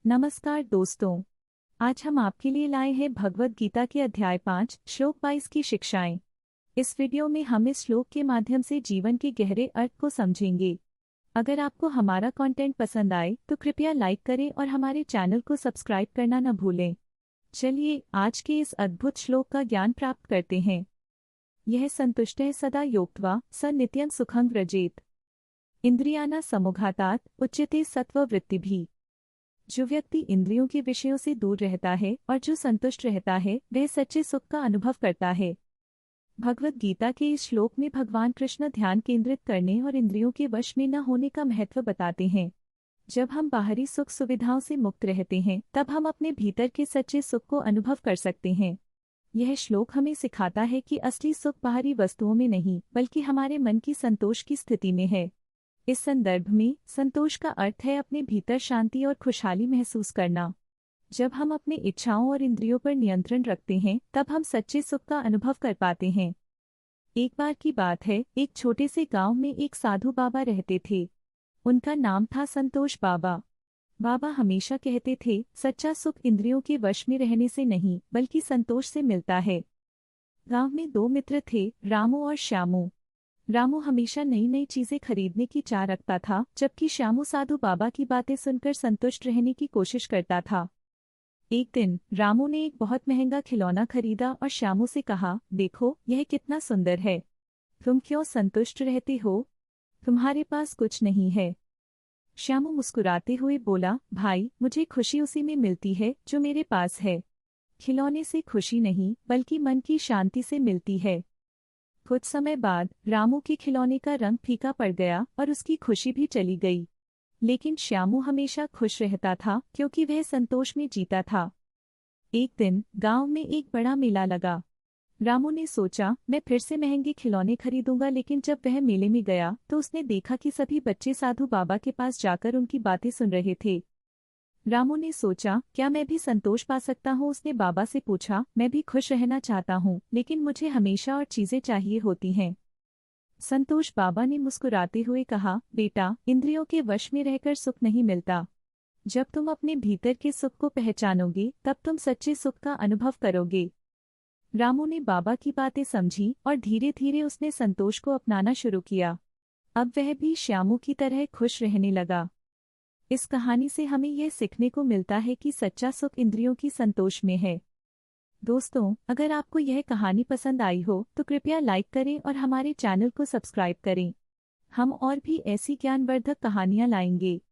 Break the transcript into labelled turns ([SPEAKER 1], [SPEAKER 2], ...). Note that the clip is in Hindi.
[SPEAKER 1] नमस्कार दोस्तों। आज हम आपके लिए लाए हैं भगवद गीता के अध्याय 5 श्लोक 22 की शिक्षाएं। इस वीडियो में हम इस श्लोक के माध्यम से जीवन के गहरे अर्थ को समझेंगे। अगर आपको हमारा कंटेंट पसंद आए तो कृपया लाइक करें और हमारे चैनल को सब्सक्राइब करना न भूलें। चलिए आज के इस अद्भुत श्लोक का ज्ञान प्राप्त करते हैं। यह संतुष्टः सदा योक्त्वा स नित्यं सुखं व्रजेत। इंद्रियाणा समोघातात् उच्यते सत्त्ववृत्तिभिः। जो व्यक्ति इंद्रियों के विषयों से दूर रहता है और जो संतुष्ट रहता है वह सच्चे सुख का अनुभव करता है। भगवद गीता के इस श्लोक में भगवान कृष्ण ध्यान केंद्रित करने और इंद्रियों के वश में न होने का महत्व बताते हैं। जब हम बाहरी सुख सुविधाओं से मुक्त रहते हैं तब हम अपने भीतर के सच्चे सुख को अनुभव कर सकते हैं। यह श्लोक हमें सिखाता है कि असली सुख बाहरी वस्तुओं में नहीं बल्कि हमारे मन की संतोष की स्थिति में है। इस संदर्भ में संतोष का अर्थ है अपने भीतर शांति और खुशहाली महसूस करना। जब हम अपने इच्छाओं और इंद्रियों पर नियंत्रण रखते हैं तब हम सच्चे सुख का अनुभव कर पाते हैं। एक बार की बात है, एक छोटे से गांव में एक साधु बाबा रहते थे। उनका नाम था संतोष बाबा। बाबा हमेशा कहते थे, सच्चा सुख इंद्रियों के वश में रहने से नहीं बल्कि संतोष से मिलता है। गांव में दो मित्र थे, रामू और श्यामू। रामू हमेशा नई नई चीजें खरीदने की चाह रखता था, जबकि श्यामू साधु बाबा की बातें सुनकर संतुष्ट रहने की कोशिश करता था। एक दिन रामू ने एक बहुत महंगा खिलौना खरीदा और श्यामू से कहा, देखो यह कितना सुंदर है। तुम क्यों संतुष्ट रहते हो? तुम्हारे पास कुछ नहीं है। श्यामू मुस्कुराते हुए बोला, भाई मुझे खुशी उसी में मिलती है जो मेरे पास है। खिलौने से खुशी नहीं बल्कि मन की शांति से मिलती है। कुछ समय बाद रामू के खिलौने का रंग फीका पड़ गया और उसकी खुशी भी चली गई। लेकिन श्यामू हमेशा खुश रहता था क्योंकि वह संतोष में जीता था। एक दिन गांव में एक बड़ा मेला लगा। रामू ने सोचा, मैं फिर से महंगे खिलौने खरीदूंगा, लेकिन जब वह मेले में गया तो उसने देखा कि सभी बच्चे साधु बाबा के पास जाकर उनकी बातें सुन रहे थे। रामू ने सोचा, क्या मैं भी संतोष पा सकता हूँ? उसने बाबा से पूछा, मैं भी खुश रहना चाहता हूँ लेकिन मुझे हमेशा और चीजें चाहिए होती हैं। संतोष बाबा ने मुस्कुराते हुए कहा, बेटा इंद्रियों के वश में रहकर सुख नहीं मिलता। जब तुम अपने भीतर के सुख को पहचानोगे तब तुम सच्चे सुख का अनुभव करोगे। रामू ने बाबा की बातें समझी और धीरे धीरे उसने संतोष को अपनाना शुरू किया। अब वह भी श्यामू की तरह खुश रहने लगा। इस कहानी से हमें यह सीखने को मिलता है कि सच्चा सुख इंद्रियों की संतोष में है। दोस्तों, अगर आपको यह कहानी पसंद आई हो तो कृपया लाइक करें और हमारे चैनल को सब्सक्राइब करें। हम और भी ऐसी ज्ञानवर्धक कहानियाँ लाएंगे।